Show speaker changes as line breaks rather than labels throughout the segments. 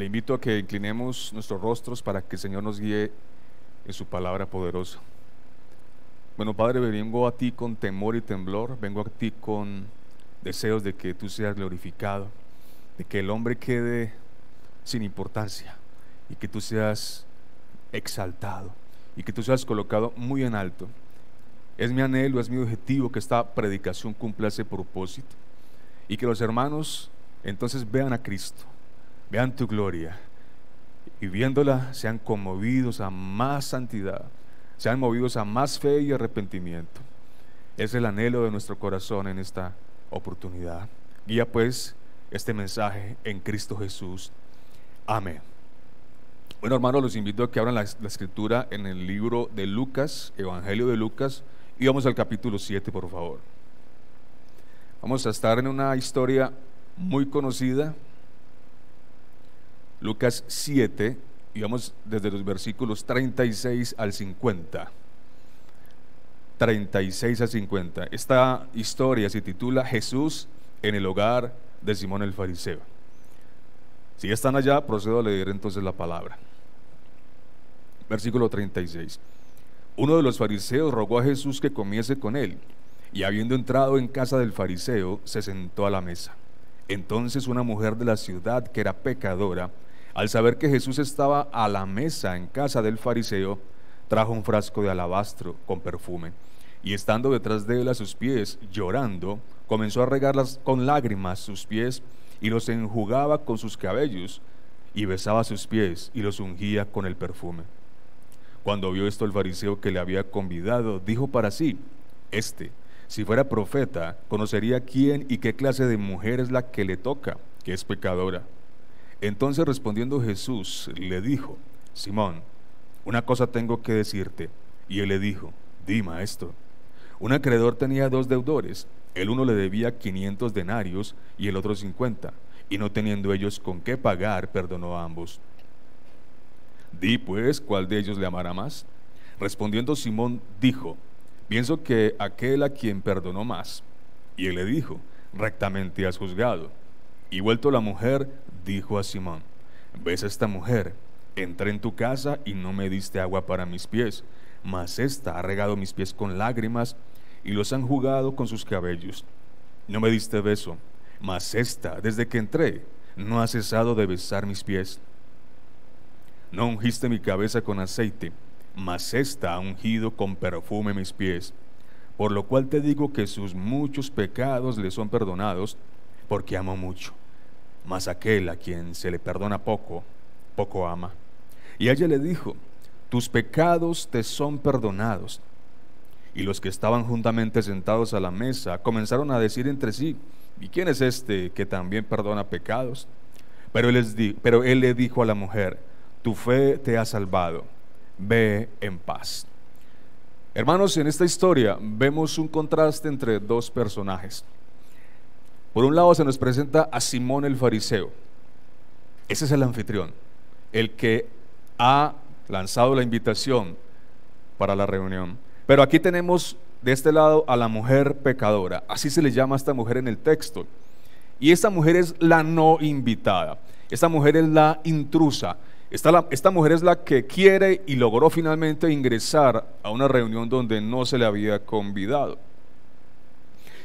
Le invito a que inclinemos nuestros rostros para que el Señor nos guíe en su palabra poderosa. Bueno, Padre, vengo a ti con temor y temblor, vengo a ti con deseos de que tú seas glorificado, de que el hombre quede sin importancia y que tú seas exaltado y que tú seas colocado muy en alto. Es mi anhelo, es mi objetivo que esta predicación cumpla ese propósito y que los hermanos entonces vean a Cristo, vean tu gloria y viéndola sean conmovidos a más santidad, sean movidos a más fe y arrepentimiento. Es el anhelo de nuestro corazón en esta oportunidad. Guía pues este mensaje en Cristo Jesús. Amén. Bueno, hermanos, los invito a que abran la escritura en el libro de Lucas, Evangelio de Lucas, y vamos al capítulo 7, por favor. Vamos a estar en una historia muy conocida, Lucas 7, y vamos desde los versículos 36 al 50. 36 al 50. Esta historia se titula Jesús en el hogar de Simón el fariseo. Si ya están allá, procedo a leer entonces la palabra. Versículo 36. Uno de los fariseos rogó a Jesús que comiese con él, y habiendo entrado en casa del fariseo, se sentó a la mesa. Entonces una mujer de la ciudad, que era pecadora, al saber que Jesús estaba a la mesa en casa del fariseo, trajo un frasco de alabastro con perfume, y estando detrás de él a sus pies, llorando, comenzó a regarlas con lágrimas sus pies, y los enjugaba con sus cabellos, y besaba sus pies, y los ungía con el perfume. Cuando vio esto el fariseo que le había convidado, dijo para sí: si fuera profeta, conocería quién y qué clase de mujer es la que le toca, que es pecadora. Entonces respondiendo Jesús le dijo: Simón, una cosa tengo que decirte. Y él le dijo: Di, maestro. Un acreedor tenía 2 deudores, el uno le debía 500 denarios y el otro 50, y no teniendo ellos con qué pagar, perdonó a ambos. Di pues, ¿cuál de ellos le amará más? Respondiendo Simón dijo: Pienso que aquel a quien perdonó más. Y él le dijo: Rectamente has juzgado. Y vuelto la mujer, dijo a Simón: ¿Ves a esta mujer? Entré en tu casa y no me diste agua para mis pies, mas ésta ha regado mis pies con lágrimas y los han enjugado con sus cabellos. No me diste beso, mas ésta, desde que entré, no ha cesado de besar mis pies. No ungiste mi cabeza con aceite, mas ésta ha ungido con perfume mis pies. Por lo cual te digo que sus muchos pecados le son perdonados, porque amó mucho. Mas aquel a quien se le perdona poco, poco ama. Y ella le dijo: Tus pecados te son perdonados. Y los que estaban juntamente sentados a la mesa comenzaron a decir entre sí: ¿Y quién es este que también perdona pecados? Pero él le dijo a la mujer: Tu fe te ha salvado, ve en paz. Hermanos, en esta historia vemos un contraste entre 2 personajes. Por un lado se nos presenta a Simón el fariseo. Ese es el anfitrión, el que ha lanzado la invitación para la reunión. Pero aquí tenemos de este lado a la mujer pecadora, así se le llama a esta mujer en el texto. Y esta mujer es la no invitada, esta mujer es la intrusa. Esta mujer es la que quiere y logró finalmente ingresar a una reunión donde no se le había convidado.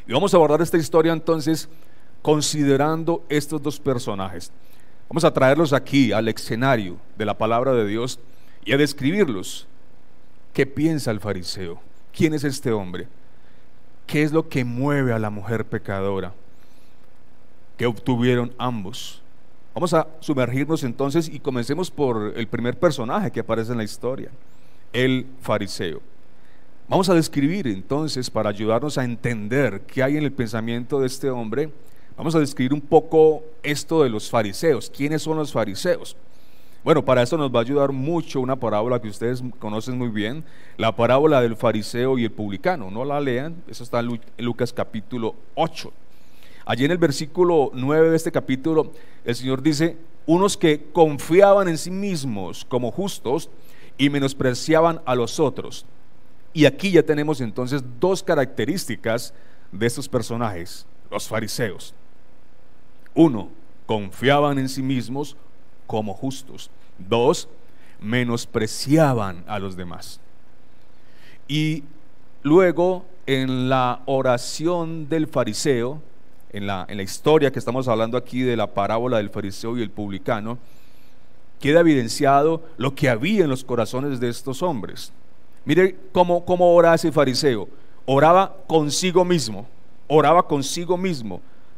Y vamos a abordar esta historia entonces considerando estos 2 personajes. Vamos a traerlos aquí al escenario de la palabra de Dios y a describirlos. ¿Qué piensa el fariseo? ¿Quién es este hombre? ¿Qué es lo que mueve a la mujer pecadora? ¿Qué obtuvieron ambos? Vamos a sumergirnos entonces y comencemos por el primer personaje que aparece en la historia, el fariseo. Vamos a describir entonces, para ayudarnos a entender qué hay en el pensamiento de este hombre, vamos a describir un poco esto de los fariseos. ¿Quiénes son los fariseos? Bueno, para eso nos va a ayudar mucho una parábola que ustedes conocen muy bien, la parábola del fariseo y el publicano. No la lean, eso está en Lucas capítulo 8. Allí en el versículo 9 de este capítulo, el Señor dice: unos que confiaban en sí mismos como justos y menospreciaban a los otros. Y aquí ya tenemos entonces 2 características de estos personajes, los fariseos. 1, confiaban en sí mismos como justos. 2, menospreciaban a los demás. Y luego en la oración del fariseo, en la historia que estamos hablando aquí de la parábola del fariseo y el publicano, queda evidenciado lo que había en los corazones de estos hombres. Mire cómo oraba ese fariseo. Oraba consigo mismo.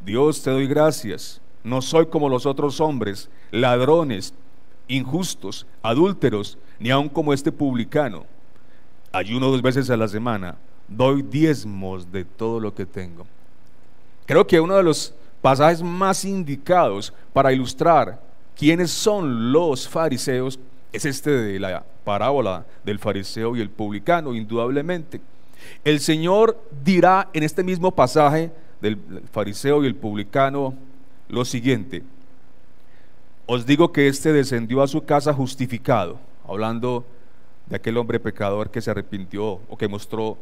Dios, te doy gracias. No soy como los otros hombres, ladrones, injustos, adúlteros, ni aun como este publicano. Ayuno 2 veces a la semana. Doy diezmos de todo lo que tengo. Creo que uno de los pasajes más indicados para ilustrar quiénes son los fariseos es este de la parábola del fariseo y el publicano, indudablemente. El Señor dirá en este mismo pasaje del fariseo y el publicano lo siguiente: os digo que este descendió a su casa justificado, hablando de aquel hombre pecador que se arrepintió o que mostró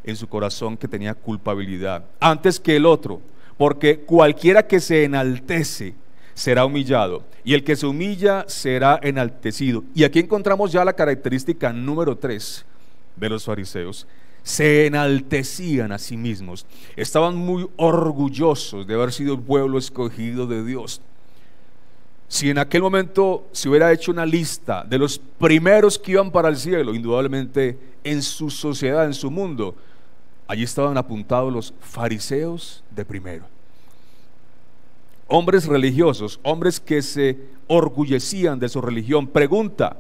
en su corazón que tenía culpabilidad, antes que el otro, porque cualquiera que se enaltece será humillado, y el que se humilla será enaltecido. Y aquí encontramos ya la característica número 3 de los fariseos: se enaltecían a sí mismos, estaban muy orgullosos de haber sido el pueblo escogido de Dios. Si en aquel momento se hubiera hecho una lista de los primeros que iban para el cielo, indudablemente en su sociedad, en su mundo, allí estaban apuntados los fariseos de primero. Hombres religiosos, hombres que se orgullecían de su religión. Pregunta: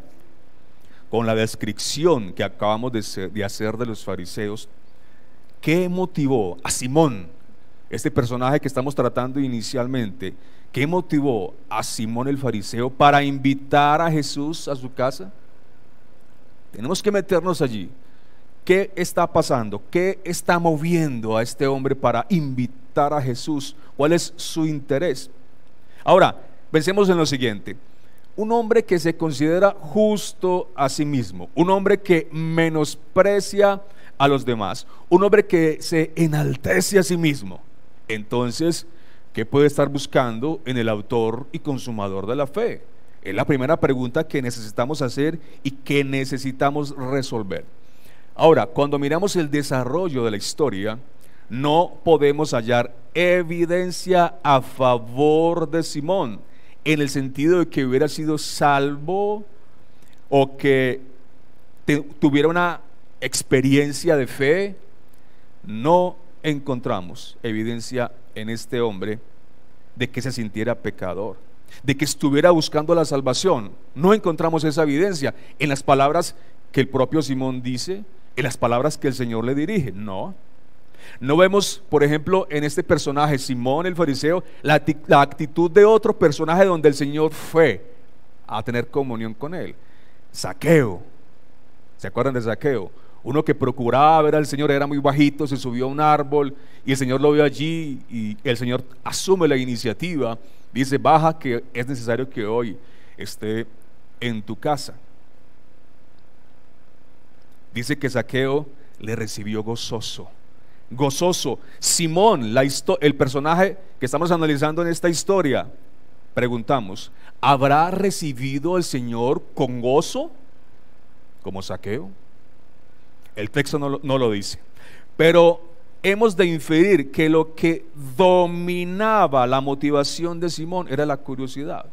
con la descripción que acabamos de hacer de los fariseos, ¿qué motivó a Simón, este personaje que estamos tratando inicialmente, qué motivó a Simón el fariseo para invitar a Jesús a su casa? Tenemos que meternos allí. ¿Qué está pasando? ¿Qué está moviendo a este hombre para invitar a Jesús? ¿Cuál es su interés? Ahora, pensemos en lo siguiente: un hombre que se considera justo a sí mismo, un hombre que menosprecia a los demás, un hombre que se enaltece a sí mismo. Entonces, ¿qué puede estar buscando en el autor y consumador de la fe? Es la primera pregunta que necesitamos hacer y que necesitamos resolver. Ahora, cuando miramos el desarrollo de la historia, no podemos hallar evidencia a favor de Simón, en el sentido de que hubiera sido salvo o que tuviera una experiencia de fe. No encontramos evidencia en este hombre de que se sintiera pecador, de que estuviera buscando la salvación. No encontramos esa evidencia en las palabras que el propio Simón dice, en las palabras que el Señor le dirige. No vemos, por ejemplo, en este personaje, Simón el fariseo, la actitud de otro personaje donde el Señor fue a tener comunión con él. Zaqueo, ¿se acuerdan de Zaqueo? Uno que procuraba ver al Señor, era muy bajito, se subió a un árbol y el Señor lo vio allí, y el Señor asume la iniciativa, dice: baja, que es necesario que hoy esté en tu casa. Dice que Zaqueo le recibió gozoso. Simón, el personaje que estamos analizando en esta historia, preguntamos: ¿habrá recibido al Señor con gozo como Zaqueo? El texto no lo dice, pero hemos de inferir que lo que dominaba la motivación de Simón era la curiosidad.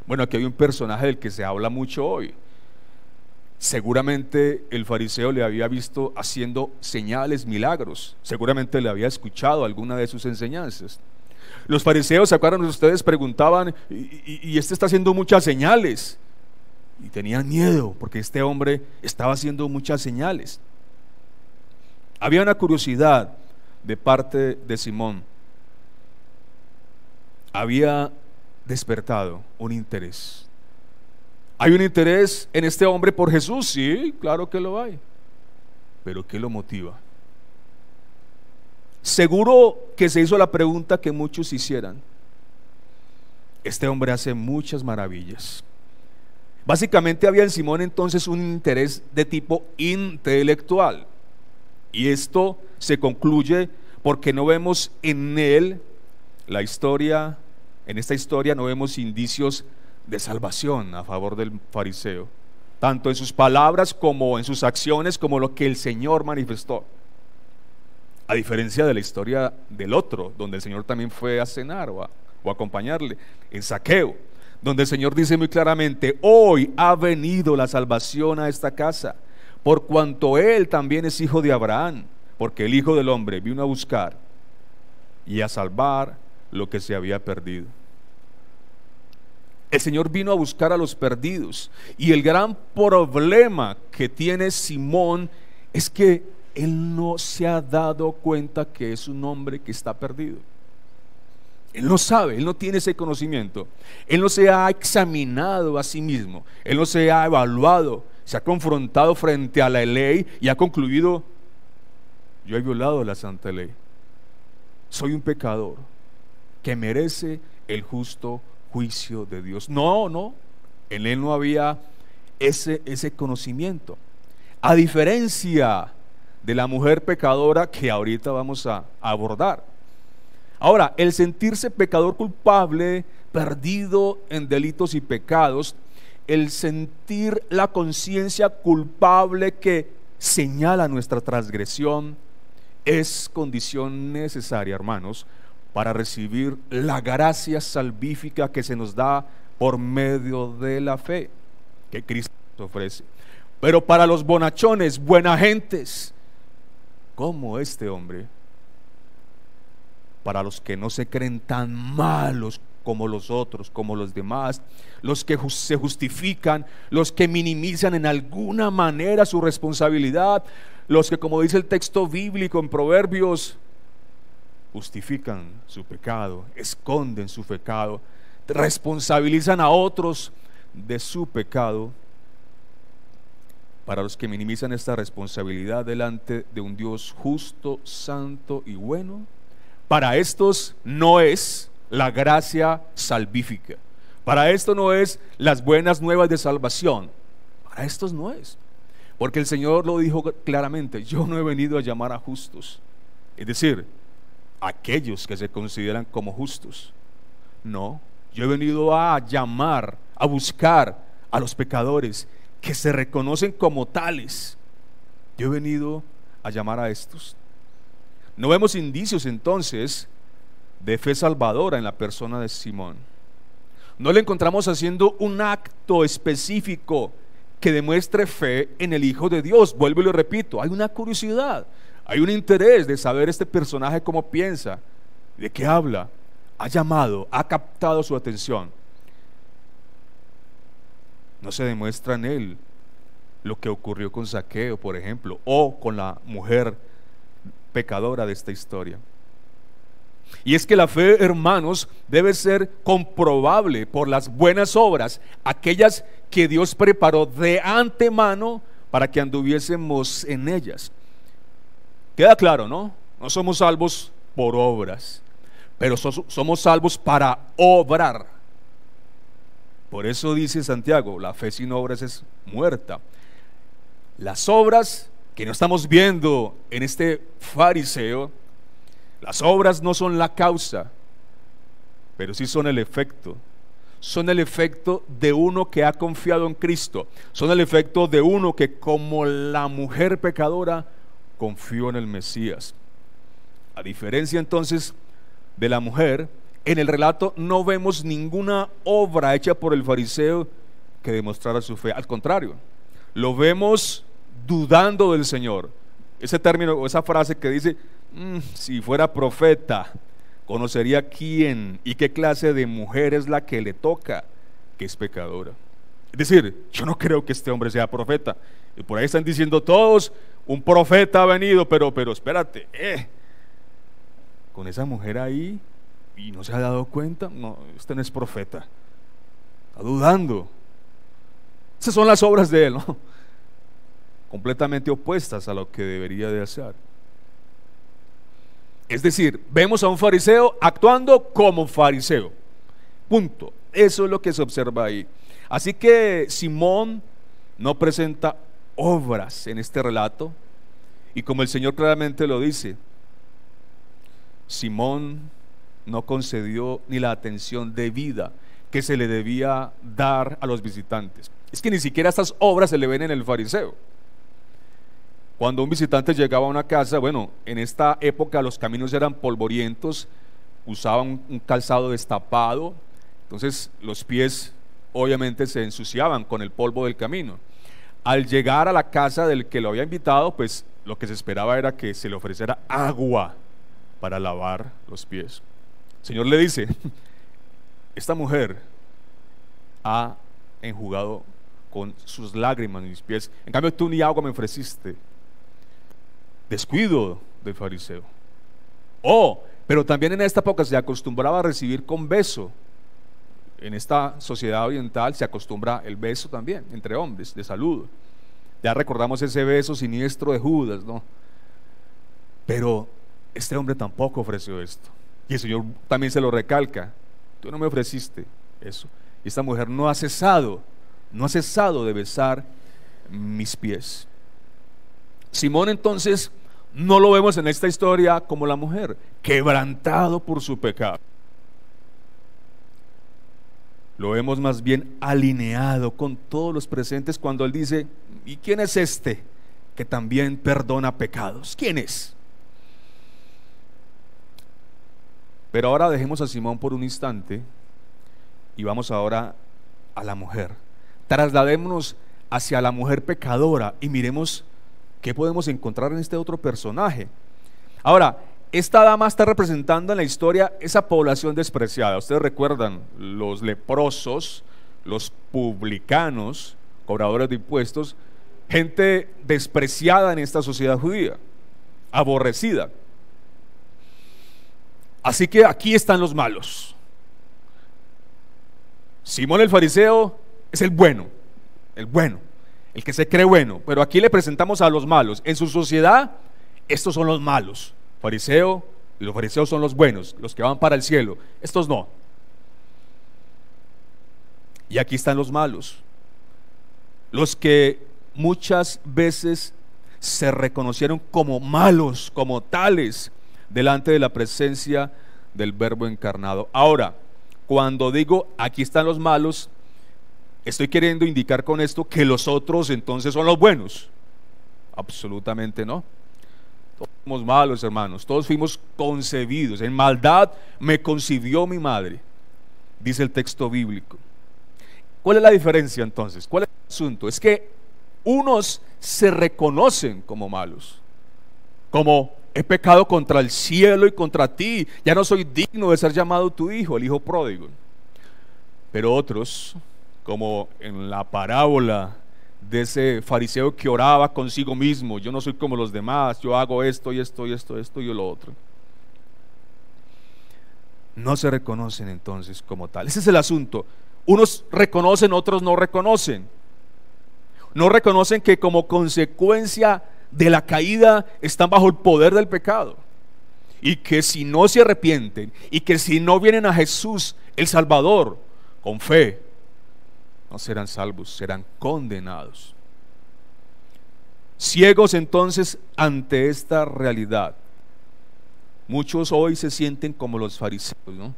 Bueno, aquí hay un personaje del que se habla mucho hoy. Seguramente el fariseo le había visto haciendo señales, milagros. Seguramente le había escuchado alguna de sus enseñanzas. Los fariseos, ¿se acuerdan ustedes? Preguntaban: y este está haciendo muchas señales. Y tenían miedo porque este hombre estaba haciendo muchas señales. Había una curiosidad de parte de Simón. Había despertado un interés. ¿Hay un interés en este hombre por Jesús? Sí, claro que lo hay. ¿Pero qué lo motiva? Seguro que se hizo la pregunta que muchos hicieran: este hombre hace muchas maravillas. Básicamente había en Simón entonces un interés de tipo intelectual, y esto se concluye porque no vemos en él en esta historia no vemos indicios de salvación a favor del fariseo, tanto en sus palabras como en sus acciones, como lo que el Señor manifestó. A diferencia de la historia del otro, donde el Señor también fue a cenar o a acompañarle, en Zaqueo, donde el Señor dice muy claramente: hoy ha venido la salvación a esta casa, por cuanto él también es hijo de Abraham, porque el Hijo del Hombre vino a buscar y a salvar lo que se había perdido. El Señor vino a buscar a los perdidos, y el gran problema que tiene Simón es que él no se ha dado cuenta que es un hombre que está perdido. Él no sabe, él no tiene ese conocimiento. Él no se ha examinado a sí mismo, él no se ha evaluado, se ha confrontado frente a la ley y ha concluido: yo he violado la santa ley, soy un pecador que merece el justo juicio de Dios. No, en él no había ese conocimiento, a diferencia de la mujer pecadora que ahorita vamos a abordar. Ahora, el sentirse pecador culpable, perdido en delitos y pecados, el sentir la conciencia culpable que señala nuestra transgresión, es condición necesaria, hermanos, para recibir la gracia salvífica que se nos da por medio de la fe que Cristo nos ofrece. Pero para los bonachones, buena gentes, como este hombre, para los que no se creen tan malos como los otros, como los demás, los que se justifican, los que minimizan en alguna manera su responsabilidad, los que, como dice el texto bíblico en Proverbios, justifican su pecado, esconden su pecado, responsabilizan a otros de su pecado. Para los que minimizan esta responsabilidad delante de un Dios justo, santo y bueno, para estos no es la gracia salvífica, para esto no es las buenas nuevas de salvación, para estos no es, porque el Señor lo dijo claramente: yo no he venido a llamar a justos, es decir, aquellos que se consideran como justos. No, yo he venido a llamar, a buscar a los pecadores que se reconocen como tales. Yo he venido a llamar a estos. No vemos indicios entonces de fe salvadora en la persona de Simón. No le encontramos haciendo un acto específico que demuestre fe en el Hijo de Dios. Vuelvo y lo repito, hay una curiosidad, hay un interés de saber este personaje cómo piensa, de qué habla. Ha llamado, ha captado su atención. No se demuestra en él lo que ocurrió con Zaqueo, por ejemplo, o con la mujer pecadora de esta historia. Y es que la fe, hermanos, debe ser comprobable por las buenas obras, aquellas que Dios preparó de antemano para que anduviésemos en ellas. Queda claro, ¿no? No somos salvos por obras, pero somos salvos para obrar. Por eso dice Santiago: la fe sin obras es muerta. Las obras que no estamos viendo en este fariseo, las obras no son la causa, pero sí son el efecto. Son el efecto de uno que ha confiado en Cristo. Son el efecto de uno que, como la mujer pecadora, confió en el Mesías. A diferencia entonces de la mujer, en el relato no vemos ninguna obra hecha por el fariseo que demostrara su fe. Al contrario, lo vemos dudando del Señor. Ese término o esa frase que dice: si fuera profeta, conocería quién y qué clase de mujer es la que le toca, que es pecadora. Es decir, yo no creo que este hombre sea profeta. Y por ahí están diciendo todos: un profeta ha venido, pero espérate, con esa mujer ahí, y no se ha dado cuenta. No, este no es profeta, está dudando. Esas son las obras de él, ¿no? Completamente opuestas a lo que debería de hacer. Es decir, vemos a un fariseo actuando como fariseo, punto. Eso es lo que se observa ahí. Así que Simón no presenta obras en este relato, y como el Señor claramente lo dice, Simón no concedió ni la atención debida que se le debía dar a los visitantes. Es que ni siquiera estas obras se le ven en el fariseo. Cuando un visitante llegaba a una casa, bueno, en esta época los caminos eran polvorientos, usaban un calzado destapado, entonces los pies obviamente se ensuciaban con el polvo del camino. Al llegar a la casa del que lo había invitado, pues lo que se esperaba era que se le ofreciera agua para lavar los pies. El Señor le dice: esta mujer ha enjugado con sus lágrimas mis pies, en cambio tú ni agua me ofreciste. Descuido del fariseo. Pero también en esta época se acostumbraba a recibir con beso. En esta sociedad oriental se acostumbra el beso también entre hombres, de saludo. Ya recordamos ese beso siniestro de Judas, ¿no? Pero este hombre tampoco ofreció esto, y el Señor también se lo recalca: tú no me ofreciste eso. Y esta mujer no ha cesado de besar mis pies. Simón, entonces, no lo vemos en esta historia como la mujer, quebrantado por su pecado. Lo vemos más bien alineado con todos los presentes cuando él dice: ¿y quién es este que también perdona pecados? ¿Quién es? Pero ahora dejemos a Simón por un instante y vamos ahora a la mujer. Trasladémonos hacia la mujer pecadora y miremos qué podemos encontrar en este otro personaje. Ahora, esta dama está representando en la historia esa población despreciada. Ustedes recuerdan los leprosos, los publicanos, cobradores de impuestos, gente despreciada en esta sociedad judía, aborrecida. Así que aquí están los malos. Simón el fariseo es el bueno, el que se cree bueno, pero aquí le presentamos a los malos. En su sociedad, estos son los malos. Los fariseos son los buenos, los que van para el cielo. Estos no. Y aquí están los malos, los que muchas veces se reconocieron como malos, como tales, delante de la presencia del Verbo encarnado. Ahora, cuando digo aquí están los malos, estoy queriendo indicar con esto que los otros entonces son los buenos. Absolutamente no. Todos somos malos, hermanos. Todos fuimos concebidos. En maldad me concibió mi madre, dice el texto bíblico. ¿Cuál es la diferencia entonces? ¿Cuál es el asunto? Es que unos se reconocen como malos, como: he pecado contra el cielo y contra ti, ya no soy digno de ser llamado tu hijo, el hijo pródigo. Pero otros, como en la parábola de ese fariseo que oraba consigo mismo: yo no soy como los demás, yo hago esto y esto y esto y lo otro. No se reconocen entonces como tal. Ese es el asunto. Unos reconocen, otros no reconocen. No reconocen que como consecuencia de la caída están bajo el poder del pecado, y que si no se arrepienten y que si no vienen a Jesús el Salvador con fe, no serán salvos, serán condenados. Ciegos entonces ante esta realidad. Muchos hoy se sienten como los fariseos, ¿no?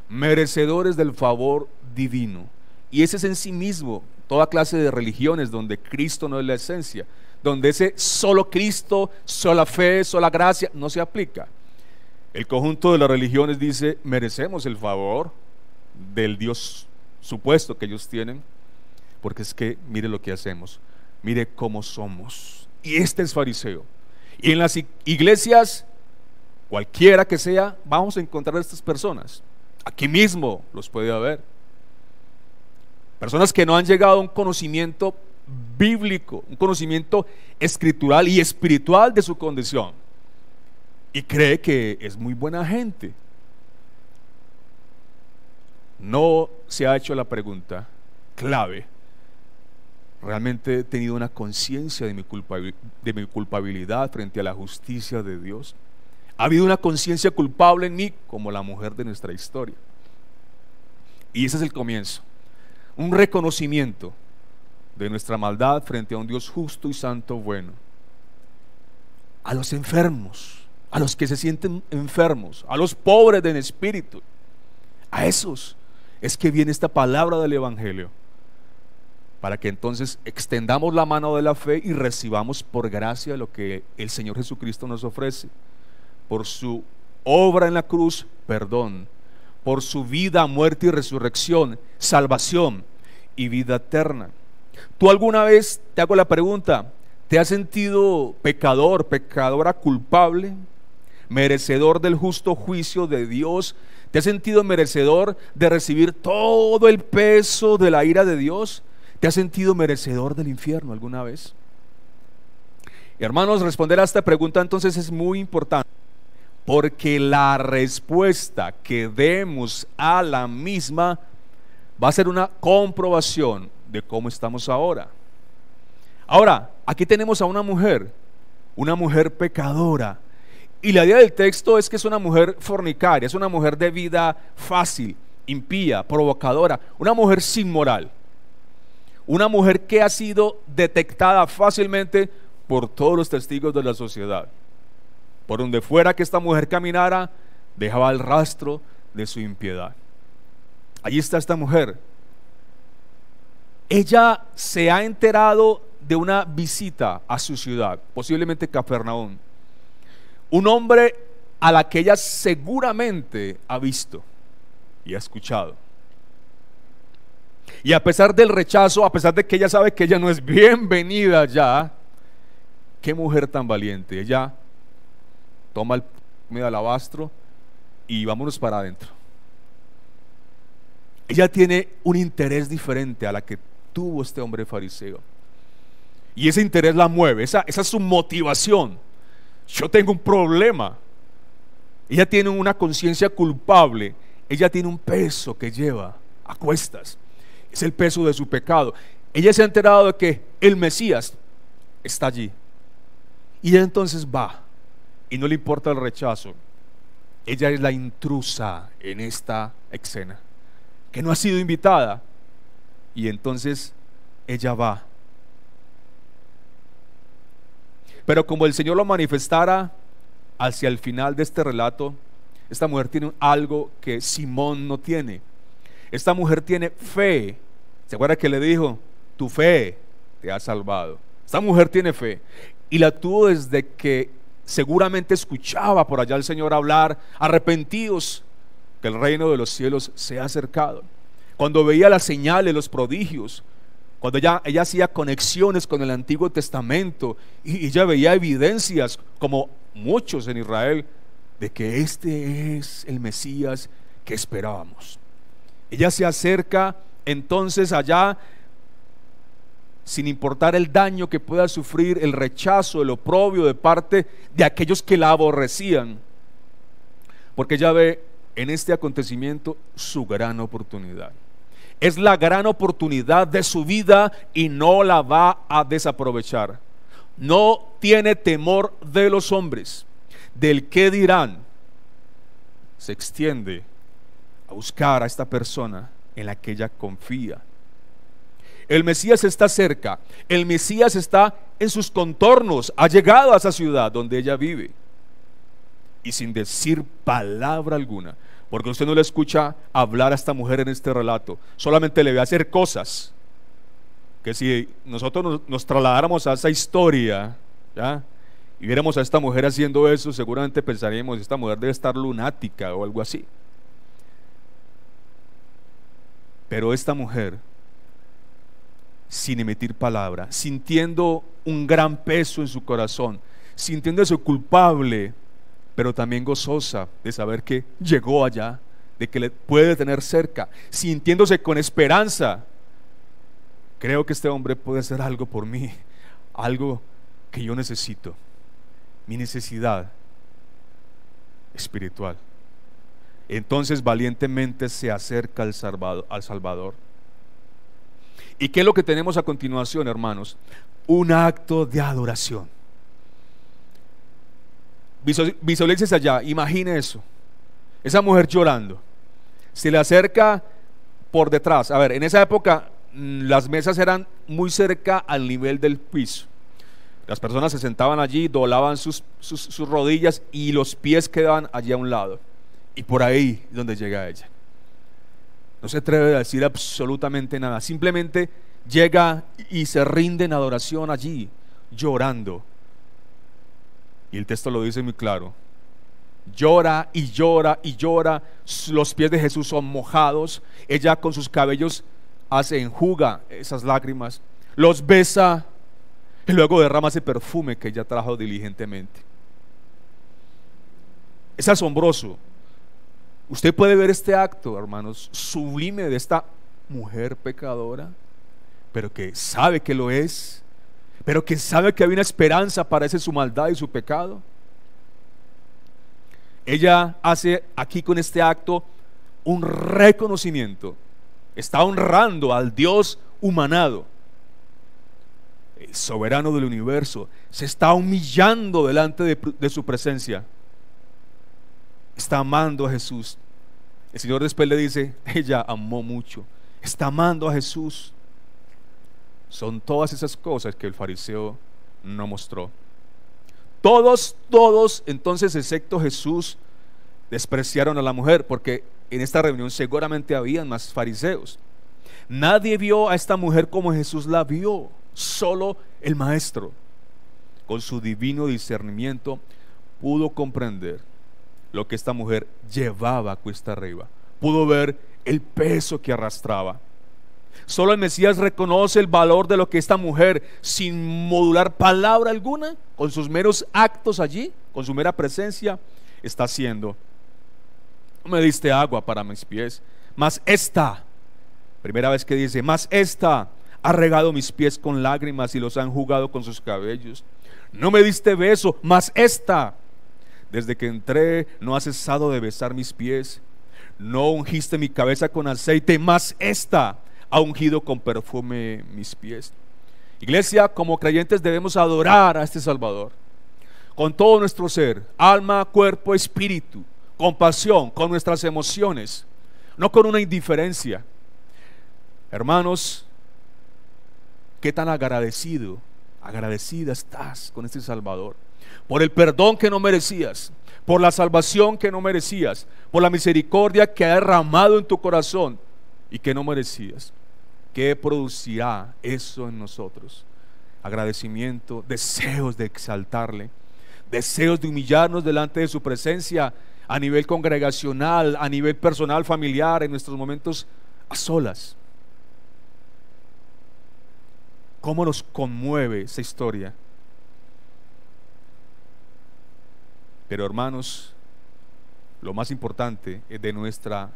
Merecedores del favor divino, y ese es en sí mismo toda clase de religiones donde Cristo no es la esencia, donde ese solo Cristo, sola fe, sola gracia no se aplica. El conjunto de las religiones dice: merecemos el favor del Dios supuesto que ellos tienen, porque es que mire lo que hacemos, mire cómo somos. Y este es fariseo. Y en las iglesias, cualquiera que sea, vamos a encontrar a estas personas. Aquí mismo los puede haber. Personas que no han llegado a un conocimiento bíblico, un conocimiento escritural y espiritual de su condición, y cree que es muy buena gente. No se ha hecho la pregunta clave: ¿realmente he tenido una conciencia de mi culpabilidad frente a la justicia de Dios? ¿Ha habido una conciencia culpable en mí, como la mujer de nuestra historia? Y ese es el comienzo, un reconocimiento de nuestra maldad frente a un Dios justo y santo, bueno. A los enfermos, a los que se sienten enfermos, a los pobres en espíritu, a esos es que viene esta palabra del Evangelio, para que entonces extendamos la mano de la fe y recibamos por gracia lo que el Señor Jesucristo nos ofrece. Por su obra en la cruz, perdón. Por su vida, muerte y resurrección, salvación y vida eterna. ¿Tú alguna vez, te hago la pregunta, te has sentido pecador, pecadora culpable, merecedor del justo juicio de Dios? ¿Te has sentido merecedor de recibir todo el peso de la ira de Dios? ¿Te has sentido merecedor del infierno alguna vez? Hermanos, responder a esta pregunta entonces es muy importante, porque la respuesta que demos a la misma va a ser una comprobación de cómo estamos ahora. Ahora, aquí tenemos a una mujer pecadora, y la idea del texto es que es una mujer fornicaria, es una mujer de vida fácil, impía, provocadora, una mujer sin moral, una mujer que ha sido detectada fácilmente por todos los testigos de la sociedad. Por donde fuera que esta mujer caminara, dejaba el rastro de su impiedad. Allí está esta mujer. Ella se ha enterado de una visita a su ciudad, posiblemente Capernaum. Un hombre a la que ella seguramente ha visto y ha escuchado. Y a pesar del rechazo, a pesar de que ella sabe que ella no es bienvenida ya, qué mujer tan valiente. Ella toma el medio alabastro y vámonos para adentro. Ella tiene un interés diferente a la que tuvo este hombre fariseo, y ese interés la mueve, esa es su motivación. Yo tengo un problema. Ella tiene una conciencia culpable, ella tiene un peso que lleva a cuestas, es el peso de su pecado. Ella se ha enterado de que el Mesías está allí, y ella entonces va, y no le importa el rechazo. Ella es la intrusa en esta escena, que no ha sido invitada, y entonces ella va. Pero como el Señor lo manifestara hacia el final de este relato, esta mujer tiene algo que Simón no tiene. Esta mujer tiene fe. ¿Se acuerda que le dijo? Tu fe te ha salvado. Esta mujer tiene fe, y la tuvo desde que seguramente escuchaba por allá al Señor hablar: arrepentidos, que el reino de los cielos se ha acercado. Cuando veía las señales, los prodigios, cuando ella hacía conexiones con el Antiguo Testamento, y ella veía evidencias, como muchos en Israel, de que este es el Mesías que esperábamos. Ella se acerca entonces allá, sin importar el daño que pueda sufrir, el rechazo, el oprobio de parte de aquellos que la aborrecían, porque ella ve en este acontecimiento su gran oportunidad. Es la gran oportunidad de su vida y no la va a desaprovechar. No tiene temor de los hombres, del qué dirán. Se extiende a buscar a esta persona en la que ella confía. El Mesías está cerca, el Mesías está en sus contornos, ha llegado a esa ciudad donde ella vive, y sin decir palabra alguna, porque usted no le escucha hablar a esta mujer en este relato, solamente le ve hacer cosas que si nosotros nos trasladáramos a esa historia, ¿ya?, y viéramos a esta mujer haciendo eso, seguramente pensaríamos: esta mujer debe estar lunática o algo así. Pero esta mujer, sin emitir palabra, sintiendo un gran peso en su corazón, sintiéndose culpable, pero también gozosa de saber que llegó allá, de que le puede tener cerca, sintiéndose con esperanza: creo que este hombre puede hacer algo por mí, algo que yo necesito, mi necesidad espiritual. Entonces valientemente se acerca al Salvador. ¿Y qué es lo que tenemos a continuación, hermanos? Un acto de adoración. Visualícese allá, imagine eso. Esa mujer llorando, se le acerca por detrás. A ver, en esa época las mesas eran muy cerca al nivel del piso. Las personas se sentaban allí, doblaban sus rodillas, y los pies quedaban allí a un lado. Y por ahí donde llega ella. No se atreve a decir absolutamente nada. Simplemente llega y se rinde en adoración allí, llorando. Y el texto lo dice muy claro. Llora y llora y llora. Los pies de Jesús son mojados. Ella con sus cabellos enjuga esas lágrimas, los besa y luego derrama ese perfume que ella trajo diligentemente. Es asombroso. Usted puede ver este acto, hermanos, sublime de esta mujer pecadora, pero que sabe que lo es, pero que sabe que hay una esperanza para esa su maldad y su pecado. Ella hace aquí con este acto un reconocimiento. Está honrando al Dios humanado, el soberano del universo. Se está humillando delante de su presencia. Está amando a Jesús. El Señor después le dice, ella amó mucho. Está amando a Jesús. Son todas esas cosas que el fariseo no mostró. Todos, entonces, excepto Jesús, despreciaron a la mujer, porque en esta reunión seguramente habían más fariseos. Nadie vio a esta mujer como Jesús la vio, solo el Maestro, con su divino discernimiento, pudo comprender lo que esta mujer llevaba cuesta arriba, pudo ver el peso que arrastraba. Solo el Mesías reconoce el valor de lo que esta mujer, sin modular palabra alguna, con sus meros actos allí, con su mera presencia, está haciendo. No me diste agua para mis pies, mas esta, primera vez que dice, mas esta ha regado mis pies con lágrimas y los ha enjugado con sus cabellos. No me diste beso, mas esta, desde que entré, no ha cesado de besar mis pies. No ungiste mi cabeza con aceite, mas esta ha ungido con perfume mis pies. Iglesia, como creyentes debemos adorar a este Salvador con todo nuestro ser, alma, cuerpo, espíritu, con pasión, con nuestras emociones, no con una indiferencia. Hermanos, qué tan agradecida estás con este Salvador, por el perdón que no merecías, por la salvación que no merecías, por la misericordia que ha derramado en tu corazón y que no merecías. ¿Qué producirá eso en nosotros? Agradecimiento, deseos de exaltarle, deseos de humillarnos delante de su presencia a nivel congregacional, a nivel personal, familiar, en nuestros momentos a solas. ¿Cómo nos conmueve esa historia? Pero hermanos, lo más importante de nuestra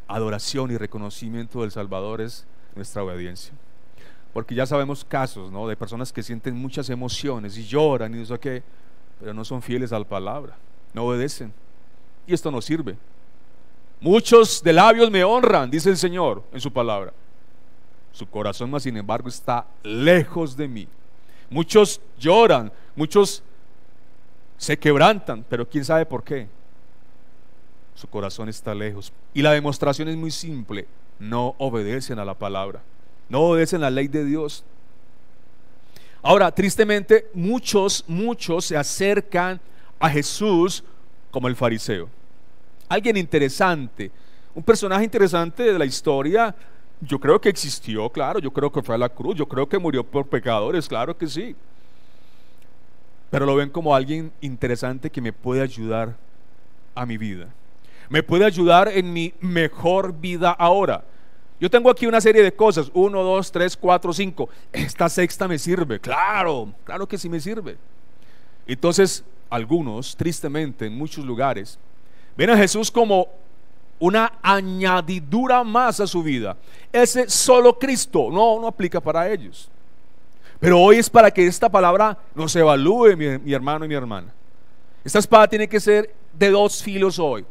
adoración y reconocimiento del Salvador es nuestra obediencia. Porque ya sabemos casos, ¿no?, de personas que sienten muchas emociones y lloran y no sé qué, pero no son fieles a la palabra, no obedecen. Y esto no sirve. Muchos de labios me honran, dice el Señor en su palabra. Su corazón, más sin embargo, está lejos de mí. Muchos lloran, muchos se quebrantan, pero quién sabe por qué. Su corazón está lejos. Y la demostración es muy simple: no obedecen a la palabra, no obedecen la ley de Dios. Ahora, tristemente, muchos se acercan a Jesús como el fariseo. Alguien interesante, un personaje interesante de la historia. Yo creo que existió, claro, yo creo que fue a la cruz, yo creo que murió por pecadores, claro que sí. Pero lo ven como alguien interesante que me puede ayudar a mi vida, me puede ayudar en mi mejor vida ahora. Yo tengo aquí una serie de cosas, 1, 2, 3, 4, 5. Esta sexta me sirve, claro que sí me sirve. Entonces, algunos, tristemente, en muchos lugares, ven a Jesús como una añadidura más a su vida. Ese solo Cristo no aplica para ellos. Pero hoy es para que esta palabra nos evalúe, mi hermano y mi hermana. Esta espada tiene que ser de dos filos hoy.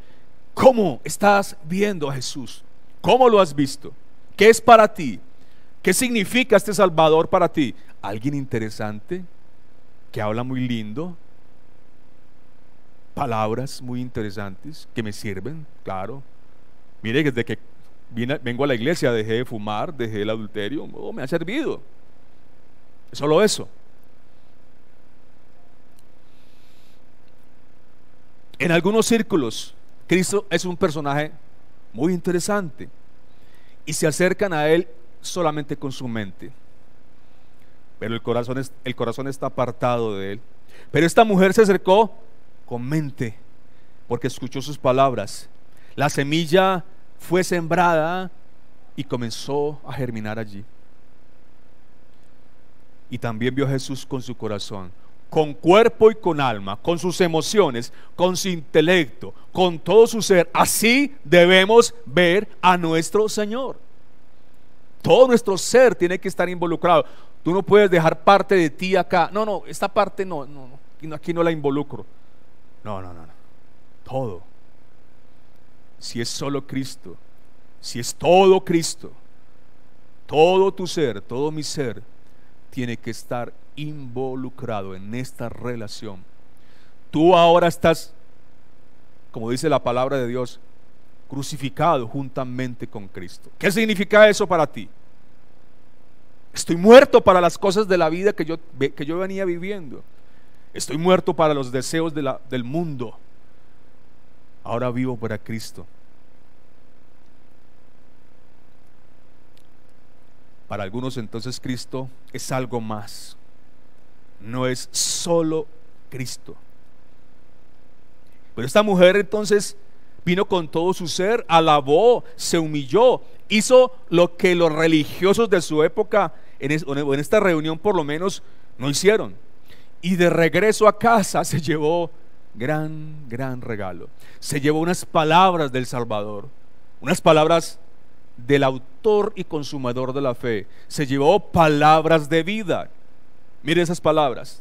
¿Cómo estás viendo a Jesús? ¿Cómo lo has visto? ¿Qué es para ti? ¿Qué significa este Salvador para ti? ¿Alguien interesante que habla muy lindo? Palabras muy interesantes que me sirven, claro. Mire, desde que vengo a la iglesia dejé de fumar, dejé el adulterio, me ha servido. Solo eso. En algunos círculos, Cristo es un personaje muy interesante. y se acercan a Él solamente con su mente, pero el corazón está apartado de Él. Pero esta mujer se acercó con mente, porque escuchó sus palabras. La semilla fue sembrada y comenzó a germinar allí. Y también vio a Jesús con su corazón, con cuerpo y con alma, con sus emociones, con su intelecto, con todo su ser. Así debemos ver a nuestro Señor. Todo nuestro ser tiene que estar involucrado. Tú no puedes dejar parte de ti acá. No, esta parte no, aquí no la involucro. No. Todo. Si es solo Cristo, si es todo Cristo, todo tu ser, todo mi ser tiene que estar involucrado en esta relación. Tú ahora estás, como dice la palabra de Dios, crucificado juntamente con Cristo. ¿Qué significa eso para ti? Estoy muerto para las cosas de la vida que yo venía viviendo. Estoy muerto para los deseos del mundo. Ahora vivo para Cristo. Para algunos entonces Cristo es algo más. No es solo Cristo. Pero esta mujer entonces vino con todo su ser, alabó, se humilló, hizo lo que los religiosos de su época en esta reunión por lo menos no hicieron. Y de regreso a casa se llevó gran regalo. Se llevó unas palabras del Salvador, unas palabras del autor y consumador de la fe. Se llevó palabras de vida. Mire esas palabras,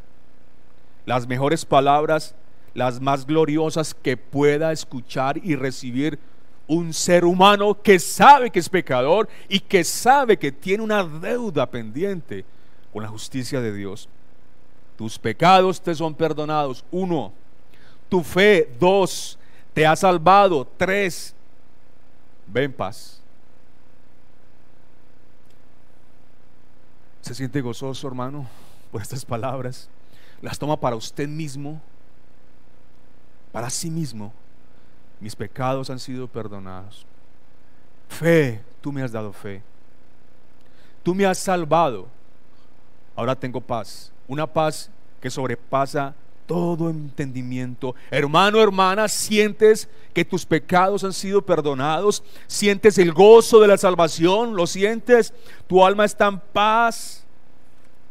las mejores palabras, las más gloriosas que pueda escuchar y recibir un ser humano que sabe que es pecador y que sabe que tiene una deuda pendiente con la justicia de Dios. Tus pecados te son perdonados. 1. Tu fe. 2. Te ha salvado. 3. Ve en paz. ¿Se siente gozoso, hermano, por estas palabras? Las toma para usted mismo, para sí mismo. Mis pecados han sido perdonados. Fe, tú me has dado fe. Tú me has salvado. Ahora tengo paz. Una paz que sobrepasa todo entendimiento. Hermano, hermana, sientes que tus pecados han sido perdonados. Sientes el gozo de la salvación. Lo sientes. Tu alma está en paz.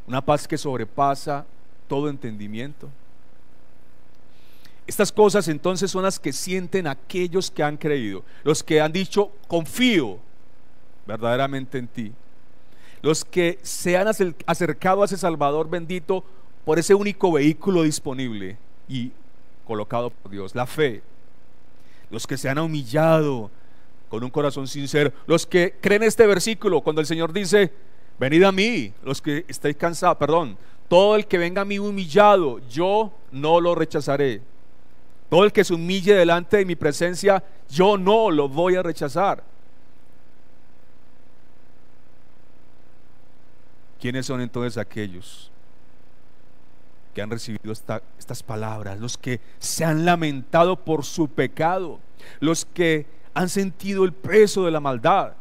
Una paz que sobrepasa todo entendimiento. Estas cosas entonces son las que sienten aquellos que han creído, los que han dicho confío verdaderamente en ti, los que se han acercado a ese Salvador bendito por ese único vehículo disponible y colocado por Dios, la fe, los que se han humillado con un corazón sincero, los que creen este versículo cuando el Señor dice venid a mí, los que estáis cansados, todo el que venga a mí humillado, yo no lo rechazaré. Todo el que se humille delante de mi presencia, yo no lo voy a rechazar. ¿Quiénes son entonces aquellos que han recibido estas palabras? Los que se han lamentado por su pecado, los que han sentido el peso de la maldad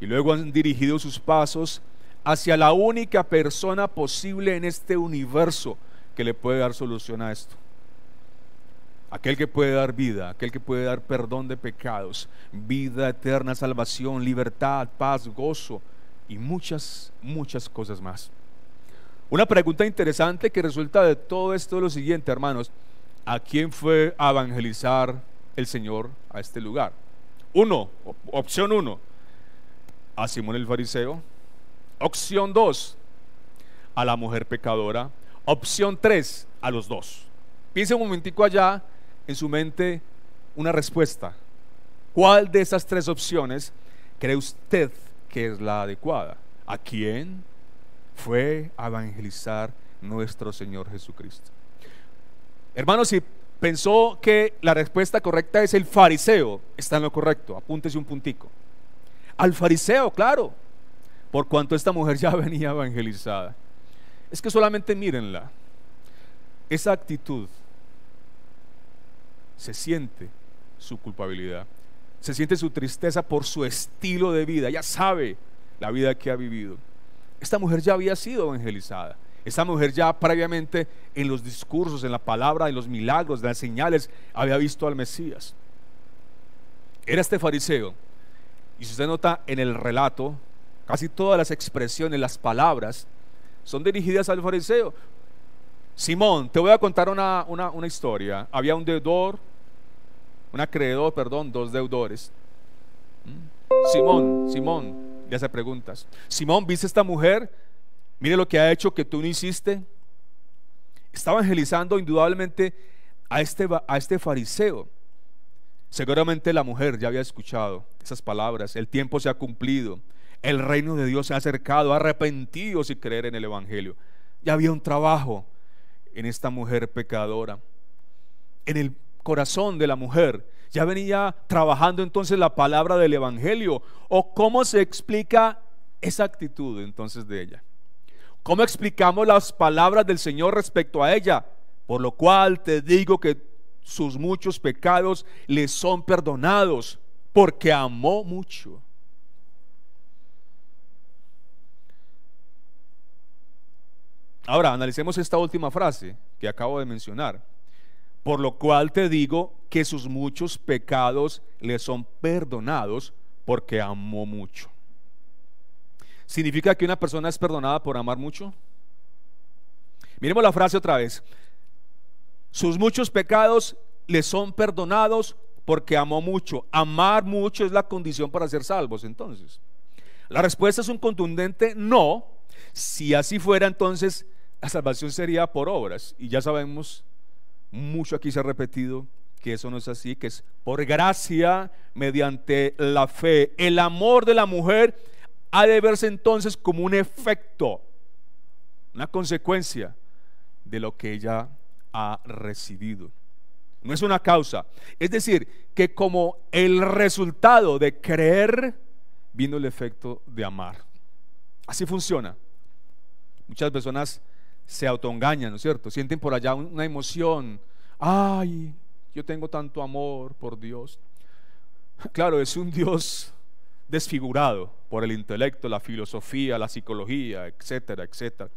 y luego han dirigido sus pasos hacia la única persona posible en este universo que le puede dar solución a esto. Aquel que puede dar vida, aquel que puede dar perdón de pecados, vida eterna, salvación, libertad, paz, gozo y muchas cosas más. Una pregunta interesante que resulta de todo esto es lo siguiente, hermanos: ¿a quién fue a evangelizar el Señor a este lugar? Opción 1, a Simón el fariseo. Opción 2, a la mujer pecadora. Opción 3, a los dos. Piense un momentico allá en su mente una respuesta. ¿Cuál de esas 3 opciones cree usted que es la adecuada? ¿A quién fue a evangelizar nuestro Señor Jesucristo? Hermanos, si pensó que la respuesta correcta es el fariseo, está en lo correcto. Apúntese un puntico. Al fariseo, claro, por cuanto esta mujer ya venía evangelizada. Es que solamente mírenla, esa actitud. Se siente su culpabilidad, se siente su tristeza por su estilo de vida. Ella sabe la vida que ha vivido. Esta mujer ya había sido evangelizada. Esta mujer ya previamente en los discursos, en la palabra, en los milagros, en las señales, había visto al Mesías. Era este fariseo. Y si usted nota en el relato, casi todas las expresiones, las palabras, son dirigidas al fariseo. Simón, te voy a contar una historia. Había un deudor, un acreedor, perdón, dos deudores. Simón, ya se preguntas. Simón, ¿viste esta mujer? Mire lo que ha hecho que tú no hiciste. Está evangelizando indudablemente a este fariseo. Seguramente la mujer ya había escuchado esas palabras. El tiempo se ha cumplido. El reino de Dios se ha acercado. Arrepentidos y creer en el evangelio. Ya había un trabajo en esta mujer pecadora. En el corazón de la mujer ya venía trabajando entonces la palabra del evangelio. ¿O cómo se explica esa actitud entonces de ella? ¿Cómo explicamos las palabras del Señor respecto a ella? Por lo cual te digo que sus muchos pecados le son perdonados, porque amó mucho. Ahora analicemos esta última frase que acabo de mencionar. Por lo cual te digo que sus muchos pecados le son perdonados, porque amó mucho. ¿Significa que una persona es perdonada por amar mucho? Miremos la frase otra vez. Sus muchos pecados le son perdonados porque amó mucho. Amar mucho es la condición para ser salvos. Entonces, la respuesta es un contundente no. Si así fuera, entonces la salvación sería por obras. Y ya sabemos, mucho aquí se ha repetido que eso no es así, que es por gracia mediante la fe. El amor de la mujer ha de verse entonces como un efecto, una consecuencia de lo que ella ha recibido. No es una causa. Es decir, que como el resultado de creer vino el efecto de amar. Así funciona. Muchas personas se autoengañan, ¿no es cierto? Sienten por allá una emoción. Ay, yo tengo tanto amor por Dios. Claro, es un Dios desfigurado por el intelecto, la filosofía, la psicología, etcétera, etcétera.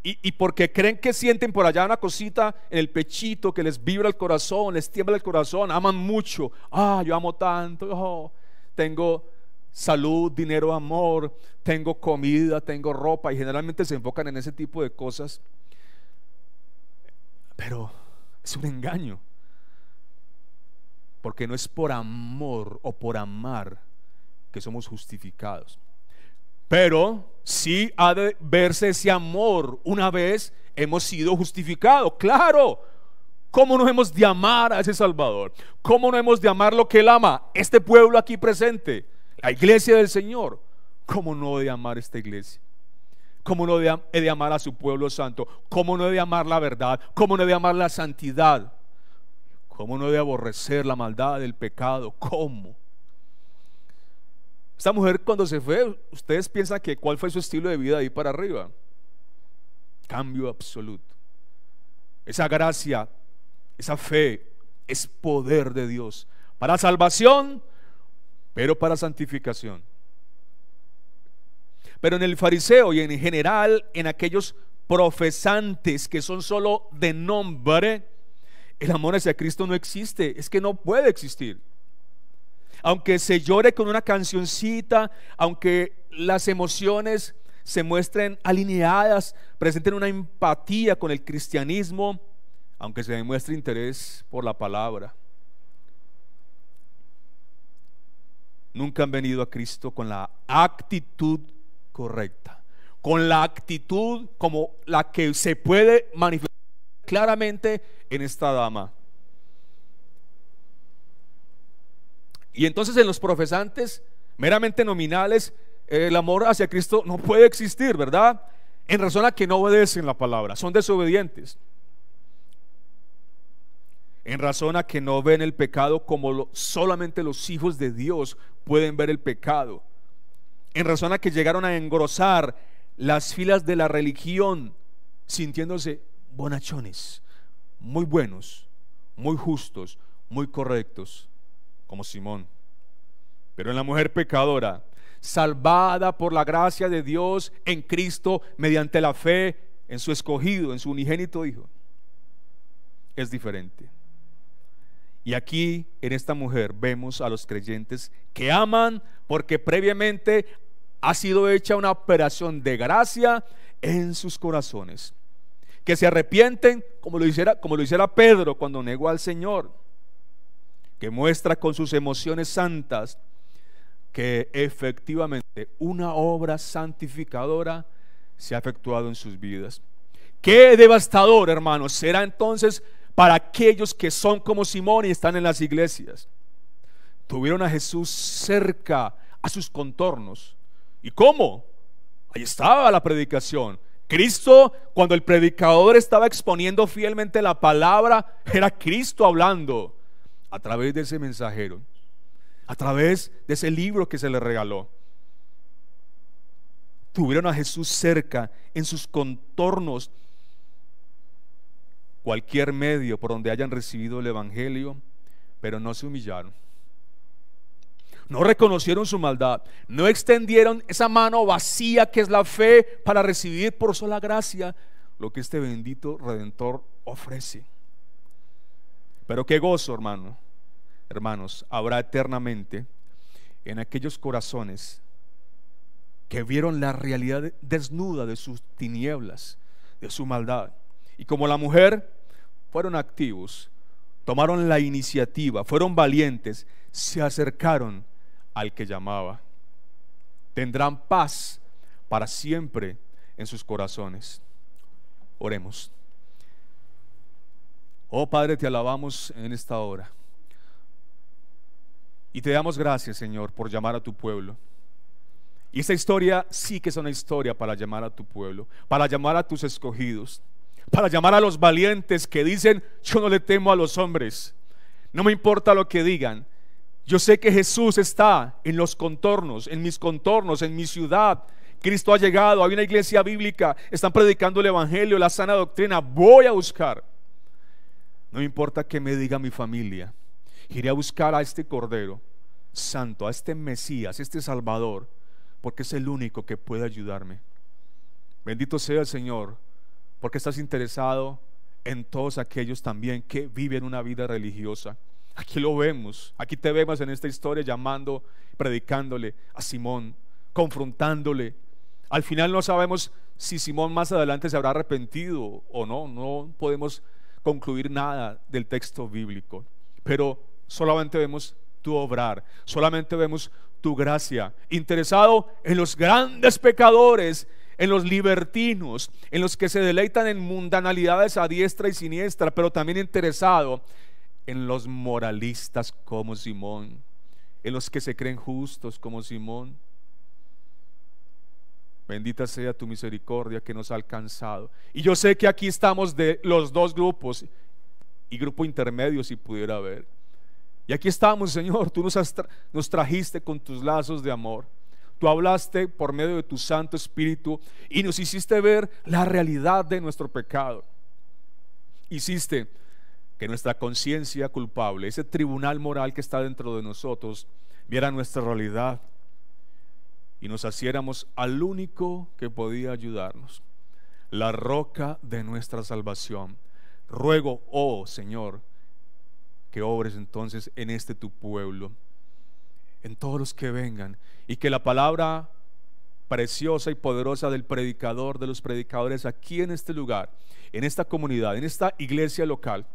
Y porque creen que sienten por allá una cosita en el pechito que les vibra el corazón, les tiembla el corazón, aman mucho. Yo amo tanto, tengo salud, dinero, amor, tengo comida, tengo ropa, y generalmente se enfocan en ese tipo de cosas. Pero es un engaño, porque no es por amor o por amar que somos justificados. Pero sí ha de verse ese amor una vez hemos sido justificados. Claro, ¿cómo no hemos de amar a ese Salvador? ¿Cómo no hemos de amar lo que Él ama? Este pueblo aquí presente, la iglesia del Señor. ¿Cómo no de amar esta iglesia? ¿Cómo no de amar a su pueblo santo? ¿Cómo no de amar la verdad? ¿Cómo no de amar la santidad? ¿Cómo no de aborrecer la maldad, el pecado? ¿Cómo? Esta mujer cuando se fue, ustedes piensan que cuál fue su estilo de vida ahí para arriba. Cambio absoluto. Esa gracia, esa fe es poder de Dios para salvación, pero para santificación. Pero en el fariseo y en general en aquellos profesantes que son solo de nombre, el amor hacia Cristo no existe, es que no puede existir. Aunque se llore con una cancioncita, aunque las emociones se muestren alineadas, presenten una empatía con el cristianismo, aunque se demuestre interés por la palabra, nunca han venido a Cristo con la actitud correcta, con la actitud como la que se puede manifestar claramente en esta dama. Y entonces en los profesantes meramente nominales, el amor hacia Cristo no puede existir, ¿verdad? En razón a que no obedecen la palabra, son desobedientes. En razón a que no ven el pecado como solamente los hijos de Dios pueden ver el pecado. En razón a que llegaron a engrosar las filas de la religión, sintiéndose bonachones, muy buenos, muy justos, muy correctos, como Simón. Pero en la mujer pecadora, salvada por la gracia de Dios en Cristo mediante la fe en su escogido, en su unigénito Hijo, es diferente. Y aquí en esta mujer vemos a los creyentes que aman porque previamente ha sido hecha una operación de gracia en sus corazones, que se arrepienten como lo hiciera Pedro cuando negó al Señor, que muestra con sus emociones santas que efectivamente una obra santificadora se ha efectuado en sus vidas. Qué devastador, hermanos, será entonces para aquellos que son como Simón y están en las iglesias. Tuvieron a Jesús cerca, a sus contornos. ¿Y cómo? Ahí estaba la predicación. Cristo, cuando el predicador estaba exponiendo fielmente la palabra, era Cristo hablando a través de ese mensajero, a través de ese libro que se le regaló. Tuvieron a Jesús cerca, en sus contornos. Cualquier medio por donde hayan recibido el evangelio, pero no se humillaron, no reconocieron su maldad, no extendieron esa mano vacía que es la fe para recibir por sola gracia lo que este bendito Redentor ofrece. Pero qué gozo, hermanos, habrá eternamente en aquellos corazones que vieron la realidad desnuda de sus tinieblas, de su maldad, y como la mujer fueron activos, tomaron la iniciativa, fueron valientes, se acercaron al que llamaba. Tendrán paz para siempre en sus corazones. Oremos. Oh Padre, te alabamos en esta hora y te damos gracias, Señor, por llamar a tu pueblo. Y esta historia sí que es una historia para llamar a tu pueblo, para llamar a tus escogidos, para llamar a los valientes que dicen: yo no le temo a los hombres, no me importa lo que digan, yo sé que Jesús está en los contornos, en mis contornos, en mi ciudad. Cristo ha llegado, hay una iglesia bíblica, están predicando el evangelio, la sana doctrina, voy a buscar. No me importa que me diga mi familia, iré a buscar a este Cordero Santo, a este Mesías, este Salvador, porque es el único que puede ayudarme. Bendito sea el Señor, porque estás interesado en todos aquellos también que viven una vida religiosa. Aquí lo vemos, aquí te vemos en esta historia llamando, predicándole a Simón, confrontándole. Al final no sabemos si Simón más adelante se habrá arrepentido o no, no podemos concluir nada del texto bíblico, pero solamente vemos tu obrar, solamente vemos tu gracia, interesado en los grandes pecadores, en los libertinos, en los que se deleitan en mundanalidades a diestra y siniestra, pero también interesado en los moralistas como Simón, en los que se creen justos como Simón. Bendita sea tu misericordia que nos ha alcanzado. Y yo sé que aquí estamos de los dos grupos y grupo intermedio si pudiera haber. Y aquí estamos, Señor, tú nos trajiste con tus lazos de amor. Tú hablaste por medio de tu Santo Espíritu y nos hiciste ver la realidad de nuestro pecado. Hiciste que nuestra conciencia culpable, ese tribunal moral que está dentro de nosotros, viera nuestra realidad y nos asiéramos al único que podía ayudarnos, la roca de nuestra salvación. Ruego, oh Señor, que obres entonces en este tu pueblo, en todos los que vengan, y que la palabra preciosa y poderosa del predicador, de los predicadores aquí en este lugar, en esta comunidad, en esta iglesia local,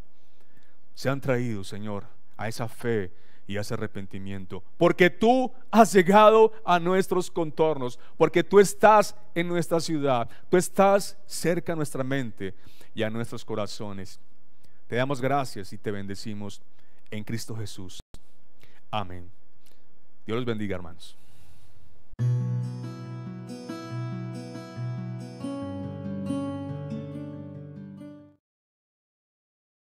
sean traídos, Señor, a esa fe y a ese arrepentimiento, porque tú has llegado a nuestros contornos, porque tú estás en nuestra ciudad, tú estás cerca a nuestra mente y a nuestros corazones. Te damos gracias y te bendecimos en Cristo Jesús. Amén. Dios los bendiga, hermanos.